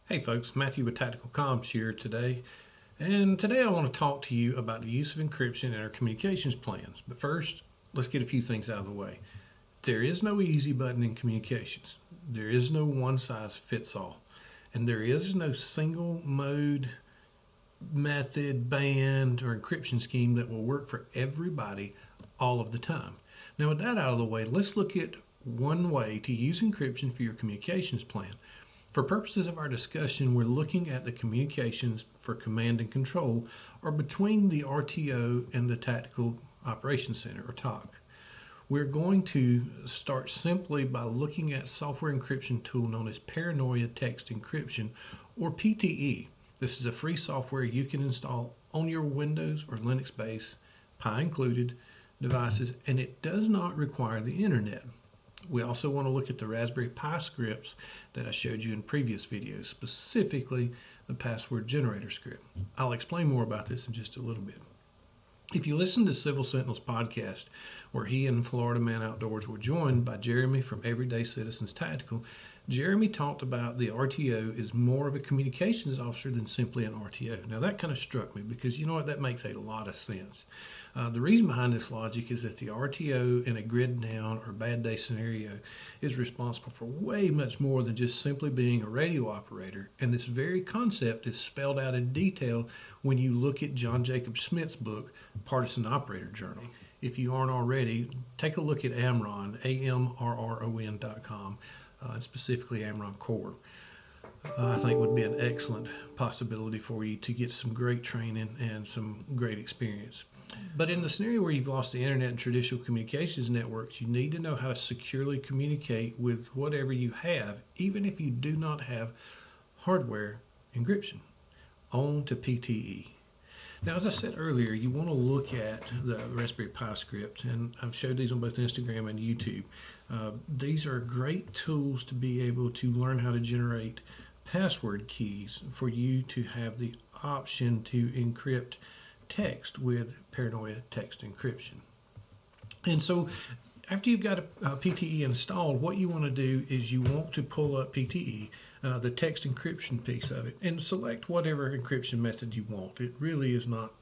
Hey folks, Matthew with Tactical Comms here today. And today I want to talk to you about the use of encryption in our communications plans. But first, let's get a few things out of the way. There is no easy button in communications. There is no one size fits all. And there is no single mode, method, band, or encryption scheme that will work for everybody all of the time. Now with that out of the way, let's look at one way to use encryption for your communications plan. For purposes of our discussion, we're looking at the communications for command and control, or between the RTO and the Tactical Operations Center, or TOC. We're going to start simply by looking at software encryption tool known as Paranoia Text Encryption, or PTE. This is a free software you can install on your Windows or Linux-based, Pi included, devices, and it does not require the internet. We also want to look at the Raspberry Pi scripts that I showed you in previous videos, specifically the password generator script. I'll explain more about this in just a little bit. If you listen to Civil Sentinels podcast, where he and Florida Man Outdoors were joined by Jeremy from Everyday Citizens Tactical, Jeremy talked about the RTO is more of a communications officer than simply an RTO. Now that kind of struck me because you know what, that makes a lot of sense. The reason behind this logic is that the RTO in a grid down or bad day scenario is responsible for way much more than just simply being a radio operator. And this very concept is spelled out in detail when you look at John Jacob Smith's book, Partisan Operator Journal. If you aren't already, take a look at Amron, AMRRON.com, and specifically Amron Core. I think would be an excellent possibility for you to get some great training and some great experience. But in the scenario where you've lost the internet and traditional communications networks, you need to know how to securely communicate with whatever you have, even if you do not have hardware encryption. On to PTE. Now, as I said earlier, you want to look at the Raspberry Pi scripts, and I've showed these on both Instagram and YouTube. These are great tools to be able to learn how to generate password keys for you to have the option to encrypt text with Paranoia Text Encryption. And so after you've got a PTE installed, what you want to do is you want to pull up PTE, the text encryption piece of it, and select whatever encryption method you want. It really is not,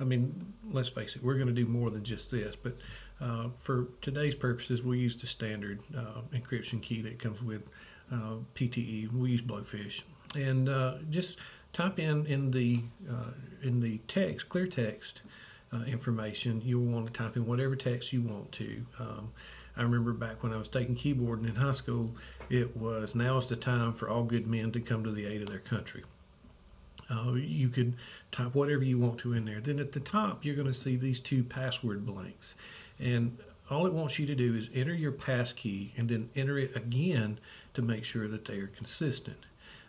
let's face it, we're going to do more than just this, but for today's purposes, we'll use the standard encryption key that comes with PTE. We use Blowfish. And just type in the text, clear text information. You'll want to type in whatever text you want to. I remember back when I was taking keyboarding in high school, it was now is the time for all good men to come to the aid of their country. You could type whatever you want to in there. Then at the top, you're going to see these two password blanks. And all it wants you to do is enter your passkey and then enter it again to make sure that they are consistent.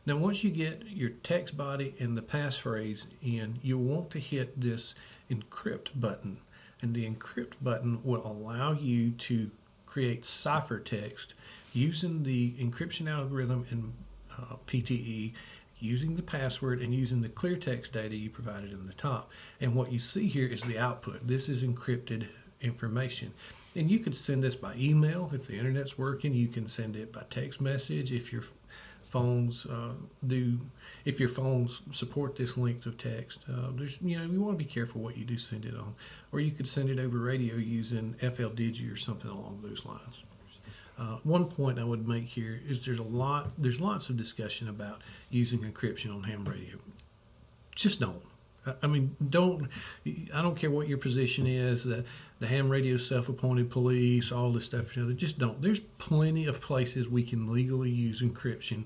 Now, once you get your text body and the passphrase in, you'll want to hit this encrypt button. And the encrypt button will allow you to create ciphertext using the encryption algorithm in PTE, using the password and using the clear text data you provided in the top. And what you see here is the output. This is encrypted information. And you could send this by email if the internet's working. You can send it by text message if your phones if your phones support this length of text. You want to be careful what you do send it on. Or you could send it over radio using FLDigi or something along those lines. One point I would make here is there's lots of discussion about using encryption on ham radio. Just don't. I don't care what your position is, the ham radio self-appointed police, all this stuff, just don't. There's plenty of places we can legally use encryption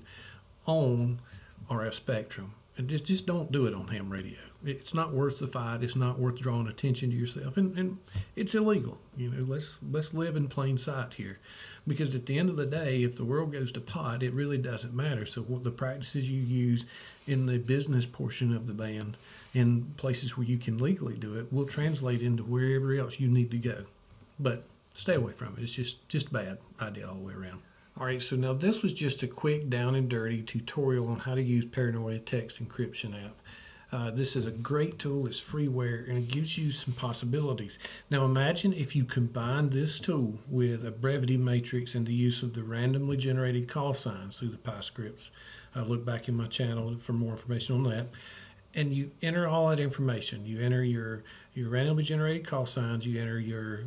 on RF spectrum. And just don't do it on ham radio. It's not worth the fight. It's not worth drawing attention to yourself. And it's illegal. Let's live in plain sight here. Because at the end of the day, if the world goes to pot, it really doesn't matter. So what the practices you use in the business portion of the band, in places where you can legally do it, will translate into wherever else you need to go. But stay away from it. It's just a bad idea all the way around. All right, so now this was just a quick down and dirty tutorial on how to use Paranoia Text Encryption app. This is a great tool. It's freeware, and it gives you some possibilities. Now imagine if you combine this tool with a Brevity Matrix and the use of the randomly generated call signs through the Pi scripts look back in my channel for more information on that. And you enter all that information. You enter your randomly generated call signs. You enter your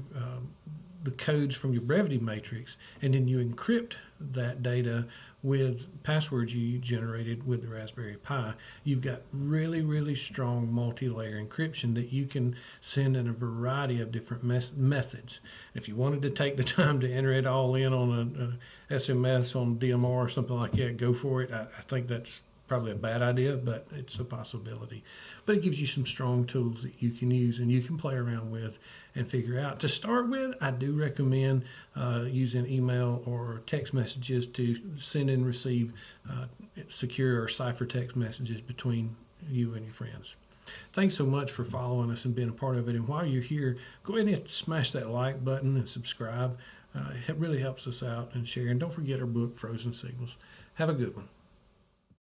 the codes from your Brevity Matrix, and then you encrypt that data with passwords you generated with the Raspberry Pi. You've got really, really strong multi-layer encryption that you can send in a variety of different methods. If you wanted to take the time to enter it all in on a SMS on DMR or something like that, go for it. I think that's probably a bad idea, but it's a possibility. But it gives you some strong tools that you can use and you can play around with and figure out. To start with, I do recommend using email or text messages to send and receive secure or ciphertext messages between you and your friends. Thanks so much for following us and being a part of it. And while you're here, go ahead and smash that like button and subscribe. It really helps us out and share. And don't forget our book, Frozen Signals. Have a good one.